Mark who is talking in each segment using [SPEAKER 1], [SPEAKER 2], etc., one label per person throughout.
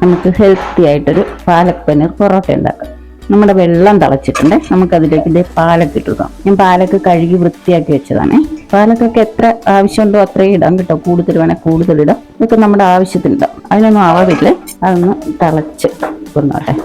[SPEAKER 1] നമുക്ക് ഹെൽത്തി ആയിട്ടൊരു പാലക് പനീർ പൊറോട്ട ഉണ്ടാക്കാം. നമ്മുടെ വെള്ളം തിളച്ചിട്ടുണ്ട്. നമുക്കതിലേക്ക് ഇതേ പാലക്ക് ഇട്ട് കൊടുക്കാം. ഞാൻ പാലക്ക് കഴുകി വൃത്തിയാക്കി വെച്ചതാണ്. പാലക്കൊക്കെ എത്ര ആവശ്യമുണ്ടോ അത്രയും ഇടാം കേട്ടോ. കൂടുതൽ വേണേൽ കൂടുതലിടാം. ഇതൊക്കെ നമ്മുടെ ആവശ്യത്തിനിടാം. അതിനൊന്നും അളവില്ല. അതൊന്ന് തിളച്ച് കൊന്നോട്ടെ.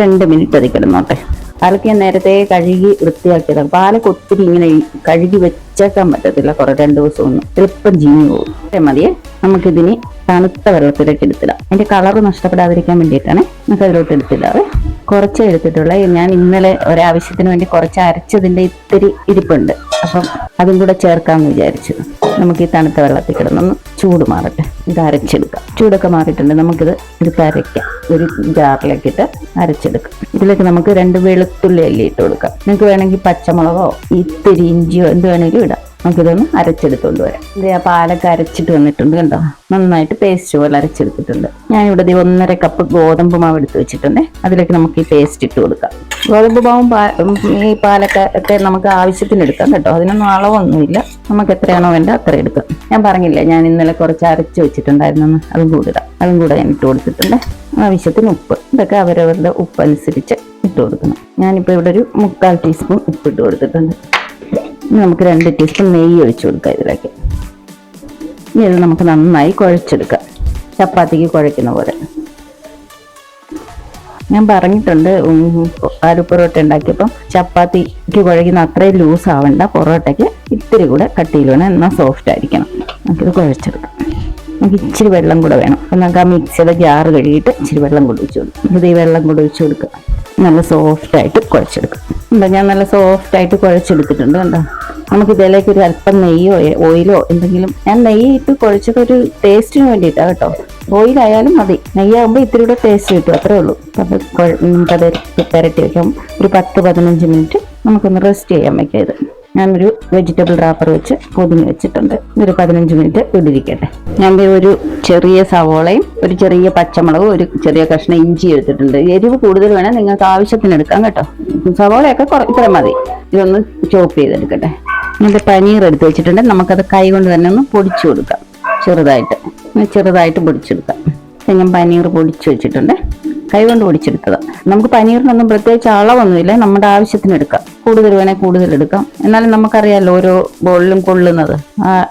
[SPEAKER 1] 2 മിനിറ്റ് അത് കിടന്നോട്ടെ. പാലക്ക് ഞാൻ നേരത്തെ കഴുകി വൃത്തിയാക്കിയതാണ്. പാലക്ക് ഒത്തിരി ഇങ്ങനെ കഴുകി വെച്ചേക്കാൻ പറ്റത്തില്ല. 2 ദിവസം ഒന്നും എളുപ്പം ചീഞ്ഞു പോകും. മതിയെ. നമുക്കിതിന് തണുത്ത വെള്ളത്തിലേക്ക് എടുത്തിടാം. അതിന്റെ കളർ നഷ്ടപ്പെടാതിരിക്കാൻ വേണ്ടിയിട്ടാണ് നമുക്ക് അതിലോട്ട് എടുത്തിടാറ്. കുറച്ച് എടുത്തിട്ടുള്ള ഞാൻ ഇന്നലെ ഒരാവശ്യത്തിന് വേണ്ടി കുറച്ച് അരച്ചതിന്റെ ഇത്തിരി ഇരിപ്പുണ്ട്. അപ്പം അതും കൂടെ ചേർക്കാമെന്ന് വിചാരിച്ചു. നമുക്ക് ഈ തണുത്ത വെള്ളത്തിൽ കിടന്നൊന്ന് ചൂട് മാറട്ടെ. ഇത് അരച്ചെടുക്കാം. ചൂടൊക്കെ മാറിയിട്ടുണ്ട്. നമുക്കിത് എടുത്ത് അരയ്ക്കാം. ഒരു ജാറിലേക്ക് ഇട്ട് അരച്ചെടുക്കാം. ഇതിലേക്ക് നമുക്ക് 2 വെളുത്തുള്ളി അല്ലി ഇട്ട് കൊടുക്കാം. നിങ്ങൾക്ക് വേണമെങ്കിൽ പച്ചമുളകോ ഇത്തിരി ഇഞ്ചിയോ എന്ത് വേണമെങ്കിലും ഇടാം. നമുക്കിതൊന്ന് അരച്ചെടുത്തോണ്ട് വരാം. ഇത് ആ പാലൊക്കെ അരച്ചിട്ട് വന്നിട്ടുണ്ട് കണ്ടോ. നന്നായിട്ട് പേസ്റ്റ് പോലെ അരച്ചെടുത്തിട്ടുണ്ട്. ഞാനിവിടെ 1.5 കപ്പ് ഗോതമ്പ് മാവ് എടുത്ത് വെച്ചിട്ടുണ്ട്. അതിലേക്ക് നമുക്ക് ഈ പേസ്റ്റ് ഇട്ട് കൊടുക്കാം. ഗോതമ്പ് മാവും ഈ പാലൊക്കെ ഒക്കെ നമുക്ക് ആവശ്യത്തിന് എടുക്കാം കേട്ടോ. അതിനൊന്നും അളവൊന്നുമില്ല. നമുക്ക് എത്രയാണോ വേണ്ട അത്ര എടുക്കാം. ഞാൻ പറഞ്ഞില്ലേ ഞാൻ ഇന്നലെ കുറച്ച് അരച്ച് വെച്ചിട്ടുണ്ടായിരുന്നു. അതും കൂടെ ഇടാം. അതും കൂടെ ഞാൻ ഇട്ട് കൊടുത്തിട്ടുണ്ട്. ആവശ്യത്തിന് ഉപ്പ്. ഇതൊക്കെ അവരവരുടെ ഉപ്പ് അനുസരിച്ച് ഇട്ട് കൊടുക്കണം. ഞാനിപ്പോൾ ഇവിടെ ഒരു 3/4 ടീസ്പൂൺ ഉപ്പ് ഇട്ട് കൊടുത്തിട്ടുണ്ട്. ഇനി നമുക്ക് 2 ടീസ്പൂൺ നെയ്യ് ഒഴിച്ചു കൊടുക്കാം ഇതിലേക്ക്. ഇനി ഇത് നമുക്ക് നന്നായി കുഴച്ചെടുക്കാം. ചപ്പാത്തിക്ക് കുഴയ്ക്കുന്ന പോലെ. ഞാൻ പറഞ്ഞിട്ടുണ്ട് ആലു പൊറോട്ട ഉണ്ടാക്കിയപ്പം ചപ്പാത്തിക്ക് കുഴയ്ക്കുന്ന അത്രയും ലൂസ് ആവണ്ട. പൊറോട്ടയ്ക്ക് ഇത്തിരി കൂടെ കട്ടിയിൽ വേണം. എന്നാൽ സോഫ്റ്റ് ആയിരിക്കണം. നമുക്കിത് കുഴച്ചെടുക്കാം. നമുക്ക് ഇച്ചിരി വെള്ളം കൂടെ വേണം. അപ്പം നമുക്ക് ആ മിക്സിയുടെ ജാറ് കഴുകിയിട്ട് ഇച്ചിരി വെള്ളം കൂടെ ഒഴിച്ചു കൊടുക്കും. ഇത് ഈ വെള്ളം കൂടെ ഒഴിച്ചു കൊടുക്കുക. നല്ല സോഫ്റ്റായിട്ട് കുഴച്ചെടുക്കാം. എന്താ ഞാൻ നല്ല സോഫ്റ്റായിട്ട് കുഴച്ചെടുത്തിട്ടുണ്ട് കണ്ടോ. നമുക്ക് ഇതിലേക്ക് ഒരു അല്പം നെയ്യോ ഓയിലോ എന്തെങ്കിലും. ഞാൻ നെയ്യ് ഇട്ട് കുഴച്ചത് ഒരു ടേസ്റ്റിന് വേണ്ടിയിട്ടാണ് കേട്ടോ. ഓയിലായാലും മതി. നെയ്യാകുമ്പോൾ ഇത്തിരി കൂടെ ടേസ്റ്റ് കിട്ടും. അത്രേ ഉള്ളൂ. അപ്പോൾ നമുക്കത് പുരട്ടി വയ്ക്കാം. ഒരു 10-15 മിനിറ്റ് നമുക്കൊന്ന് റെസ്റ്റ് ചെയ്യാൻ വയ്ക്കാം. ഇത് ഞാനൊരു വെജിറ്റബിൾ റാപ്പർ വെച്ച് പൊതിഞ്ഞ് വെച്ചിട്ടുണ്ട്. ഒരു 15 മിനിറ്റ് ഇടിരിക്കട്ടെ. ഞാൻ ഒരു ചെറിയ സവോളയും ഒരു ചെറിയ പച്ചമുളകും ഒരു ചെറിയ കഷ്ണം ഇഞ്ചി എടുത്തിട്ടുണ്ട്. എരിവ് കൂടുതൽ വേണം. നിങ്ങൾക്ക് ആവശ്യത്തിന് എടുക്കാം കേട്ടോ. സവോളയൊക്കെ ഇത്ര മതി. ഇതൊന്ന് ചോപ്പ് ചെയ്തെടുക്കട്ടെ. എന്നിട്ട് പനീർ എടുത്ത് വെച്ചിട്ടുണ്ട്. നമുക്കത് കൈ കൊണ്ട് തന്നെ ഒന്ന് പൊടിച്ചു കൊടുക്കാം. ചെറുതായിട്ട് പൊടിച്ചെടുക്കാം. ഞാൻ പനീർ പൊടിച്ചു വെച്ചിട്ടുണ്ട്. കൈ കൊണ്ട് പൊടിച്ചെടുത്തതാണ്. നമുക്ക് പനീറിനൊന്നും പ്രത്യേകിച്ച് അളവൊന്നുമില്ല. നമ്മുടെ ആവശ്യത്തിന് എടുക്കാം. കൂടുതൽ വേണേൽ കൂടുതൽ എടുക്കാം. എന്നാലും നമുക്കറിയാമല്ലോ ഓരോ ബോളിലും കൊള്ളുന്നത്.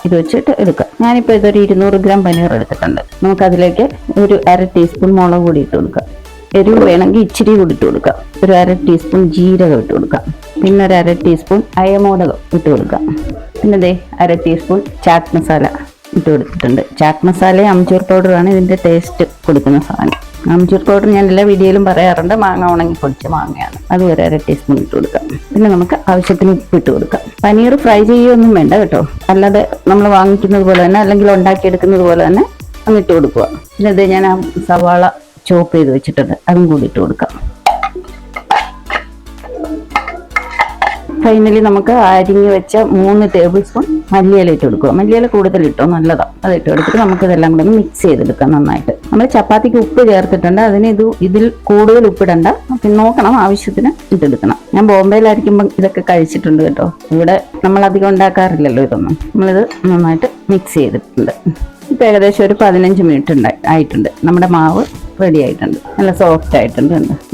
[SPEAKER 1] ഇത് വെച്ചിട്ട് എടുക്കാം. ഞാനിപ്പോൾ ഇതൊരു 200 ഗ്രാം പനീർ എടുത്തിട്ടുണ്ട്. നമുക്കതിലേക്ക് ഒരു 1/2 ടീസ്പൂൺ മുളക് പൊടി ഇട്ട് കൊടുക്കാം. എരിവ് വേണമെങ്കിൽ ഇച്ചിരി കൂടി ഇട്ട് കൊടുക്കാം. ഒരു 1/2 ടീസ്പൂൺ ജീരകം ഇട്ട് കൊടുക്കാം. പിന്നെ ഒരു 1/2 ടീസ്പൂൺ അയമോദകം ഇട്ട് കൊടുക്കാം. പിന്നെ 1/2 ടീസ്പൂൺ ചാറ്റ് മസാല ഇട്ട് കൊടുത്തിട്ടുണ്ട്. ചാറ്റ് മസാലയും അംചൂർ പൗഡറാണ് ഇതിൻ്റെ ടേസ്റ്റ് കൊടുക്കുന്ന സാധനം. അംചൂർ പൗഡർ ഞാൻ എല്ലാ വീഡിയോയിലും പറയാറുണ്ട്. മാങ്ങ ഉണങ്ങി പൊടിച്ച മാങ്ങയാണ്. അത് ഒരു 1/2 ടീസ്പൂൺ ഇട്ട് കൊടുക്കാം. പിന്നെ നമുക്ക് ആവശ്യത്തിന് ഉപ്പ് ഇട്ട് കൊടുക്കാം. പനീർ ഫ്രൈ ചെയ്യുകയൊന്നും വേണ്ട കേട്ടോ. അല്ലാതെ നമ്മൾ വാങ്ങിക്കുന്നത് പോലെ തന്നെ അല്ലെങ്കിൽ ഉണ്ടാക്കിയെടുക്കുന്നത് പോലെ തന്നെ അങ്ങിട്ട് കൊടുക്കുക. പിന്നെ ഇത് ഞാൻ ആ സവാള ചോപ്പ് ചെയ്ത് വെച്ചിട്ടുണ്ട്. അതും കൂടി ഇട്ട് കൊടുക്കാം. ഫൈനലി നമുക്ക് അരിഞ്ഞ് വെച്ച 3 ടേബിൾ സ്പൂൺ മല്ലിയില ഇട്ട് കൊടുക്കുക. മല്ലിയില കൂടുതൽ ഇട്ടോ നല്ലതാണ്. അത് ഇട്ട് കൊടുത്തിട്ട് നമുക്ക് ഇതെല്ലാം കൂടെ ഒന്ന് മിക്സ് ചെയ്തെടുക്കാം നന്നായിട്ട്. നമ്മൾ ചപ്പാത്തിക്ക് ഉപ്പ് ചേർത്തിട്ടുണ്ട്. അതിന് ഇതിൽ കൂടുതൽ ഉപ്പിടണ്ട. പിന്നെ നോക്കണം, ആവശ്യത്തിന് ഇട്ടെടുക്കണം. ഞാൻ ബോംബെയിലായിരിക്കുമ്പോൾ ഇതൊക്കെ കഴിച്ചിട്ടുണ്ട് കേട്ടോ. ഇവിടെ നമ്മൾ അധികം ഉണ്ടാക്കാറില്ലല്ലോ ഇതൊന്നും. നമ്മളിത് നന്നായിട്ട് മിക്സ് ചെയ്തിട്ടുണ്ട്. ഇപ്പം ഏകദേശം ഒരു 15 മിനിറ്റ് ആയിട്ടുണ്ട്. നമ്മുടെ മാവ് റെഡി ആയിട്ടുണ്ട്. നല്ല സോഫ്റ്റ് ആയിട്ടുണ്ട്.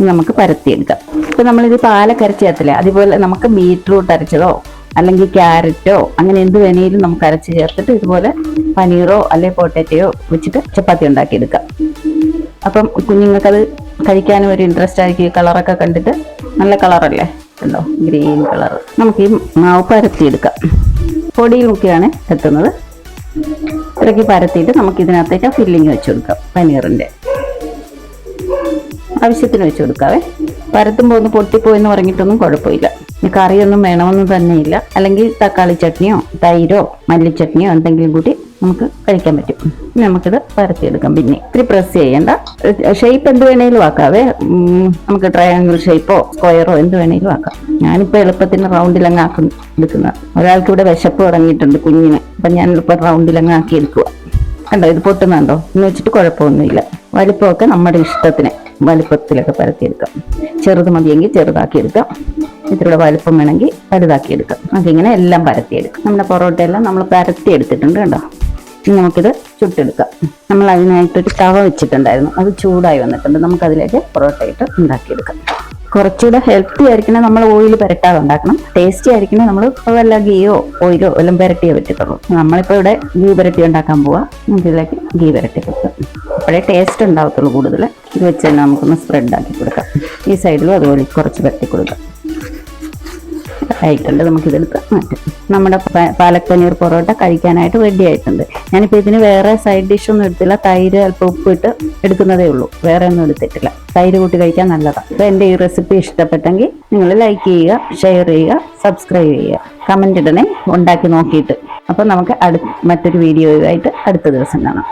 [SPEAKER 1] നമുക്ക് പരത്തിയെടുക്കാം. ഇപ്പം നമ്മളിത് പാലക്ക് അരച്ച് ചേർത്തില്ലേ, അതുപോലെ നമുക്ക് ബീറ്റ്റൂട്ട് അരച്ചതോ അല്ലെങ്കിൽ ക്യാരറ്റോ അങ്ങനെ എന്ത് വേണമെങ്കിലും നമുക്ക് അരച്ച് ചേർത്തിട്ട് ഇതുപോലെ പനീറോ അല്ലെങ്കിൽ പൊട്ടാറ്റയോ വെച്ചിട്ട് ചപ്പാത്തി ഉണ്ടാക്കിയെടുക്കാം. അപ്പം കുഞ്ഞുങ്ങൾക്കത് കഴിക്കാനും ഒരു ഇൻട്രസ്റ്റ് ആയിരിക്കും. കളറൊക്കെ കണ്ടിട്ട് നല്ല കളറല്ലേ കണ്ടോ, ഗ്രീൻ കളർ. നമുക്ക് ഈ മാവ് പരത്തിയെടുക്കാം. പൊടിയിൽ മുക്കിയാണ് എത്തുന്നത്. ഇത്രയ്ക്ക് പരത്തിയിട്ട് നമുക്ക് ഇതിനകത്തേക്ക് ഫില്ലിങ് വെച്ച് കൊടുക്കാം. പനീറിൻ്റെ ആവശ്യത്തിന് വെച്ച് കൊടുക്കാവേ. പരത്തുമ്പോൾ ഒന്ന് പൊട്ടിപ്പോയെന്ന് പറഞ്ഞിട്ടൊന്നും കുഴപ്പമില്ല. കറിയൊന്നും വേണമെന്ന് തന്നെയില്ല. അല്ലെങ്കിൽ തക്കാളി ചട്നിയോ തൈരോ മല്ലിച്ചട്നിയോ എന്തെങ്കിലും കൂട്ടി നമുക്ക് കഴിക്കാൻ പറ്റും. നമുക്കിത് പരത്തിയെടുക്കാം. പിന്നെ ഇത്തിരി പ്രസ് ചെയ്യേണ്ട. ഷേപ്പ് എന്ത് വേണേലും ആക്കാവേ. നമുക്ക് ട്രയാങ്കിൾ ഷേപ്പോ സ്ക്വയറോ എന്ത് വേണേലും ആക്കാം. ഞാനിപ്പോൾ എളുപ്പത്തിന് റൗണ്ടിലങ്ങ് ആക്കി എടുക്കുന്നത്. ഒരാൾക്ക് ഇവിടെ വിശപ്പ് തുടങ്ങിയിട്ടുണ്ട് കുഞ്ഞിന്. അപ്പം ഞാൻ ഇപ്പോൾ റൗണ്ടിലങ്ങ് ആക്കി എടുക്കുക. കണ്ടോ, ഇത് പൊട്ടുന്നുണ്ടോ എന്ന് വെച്ചിട്ട് കുഴപ്പമൊന്നുമില്ല. വലിപ്പമൊക്കെ നമ്മുടെ ഇഷ്ടത്തിന് വലിപ്പത്തിലൊക്കെ പരത്തിയെടുക്കാം. ചെറുത് മതിയെങ്കിൽ ചെറുതാക്കിയെടുക്കാം. ഇത്തിരിയുടെ വലിപ്പം വേണമെങ്കിൽ വലുതാക്കിയെടുക്കാം. അതിങ്ങനെ എല്ലാം പരത്തിയെടുക്കാം. നമ്മുടെ പൊറോട്ടയെല്ലാം നമ്മൾ പരത്തിയെടുത്തിട്ടുണ്ട് കണ്ടോ. ഇനി നമുക്കിത് ചുട്ടെടുക്കാം. നമ്മൾ അതിനായിട്ടൊരു തവ വെച്ചിട്ടുണ്ടായിരുന്നു, അത് ചൂടായി വന്നിട്ടുണ്ട്. നമുക്കതിലേക്ക് പൊറോട്ട ഇട്ട് ഉണ്ടാക്കിയെടുക്കാം. കുറച്ചുകൂടെ ഹെൽത്തി ആയിരിക്കണേ നമ്മൾ ഓയിൽ പുരട്ടാതെ ഉണ്ടാക്കണം. ടേസ്റ്റി ആയിരിക്കണേ നമ്മൾ വല്ല ഗീയോ ഓയിലോ എല്ലാം പുരട്ടിയേ പറ്റത്തുള്ളൂ. നമ്മളിപ്പോൾ ഇവിടെ ഗീ പുരട്ടി ഉണ്ടാക്കാൻ പോവാം. നമുക്കിതിലേക്ക് ഗീ പുരട്ടി കൊടുക്കാം. അപ്പോഴേ ടേസ്റ്റ് ഉണ്ടാവത്തുള്ളൂ കൂടുതൽ. ഇത് വെച്ച് തന്നെ നമുക്കൊന്ന് സ്പ്രെഡ് ആക്കി കൊടുക്കാം. ഈ സൈഡിലും അതുപോലെ കുറച്ച് പുരട്ടി കൊടുക്കാം. ആയിട്ടുണ്ട്. നമുക്കിതെടുത്ത് മാറ്റാം. നമ്മുടെ പാലക് പനീർ പൊറോട്ട കഴിക്കാനായിട്ട് റെഡി ആയിട്ടുണ്ട്. ഞാനിപ്പോൾ ഇതിന് വേറെ സൈഡ് ഡിഷൊന്നും എടുത്തില്ല. തൈര് അല്പം ഉപ്പിട്ട് എടുക്കുന്നതേ ഉള്ളൂ, വേറെ ഒന്നും എടുത്തിട്ടില്ല. തൈര് കൂട്ടി കഴിക്കാൻ നല്ലതാണ്. അപ്പോൾ എൻ്റെ ഈ റെസിപ്പി ഇഷ്ടപ്പെട്ടെങ്കിൽ നിങ്ങൾ ലൈക്ക് ചെയ്യുക, ഷെയർ ചെയ്യുക, സബ്സ്ക്രൈബ് ചെയ്യുക, കമൻ്റ് ഇടണേ ഉണ്ടാക്കി നോക്കിയിട്ട്. അപ്പോൾ നമുക്ക് മറ്റൊരു വീഡിയോയുമായിട്ട് അടുത്ത ദിവസം കാണാം.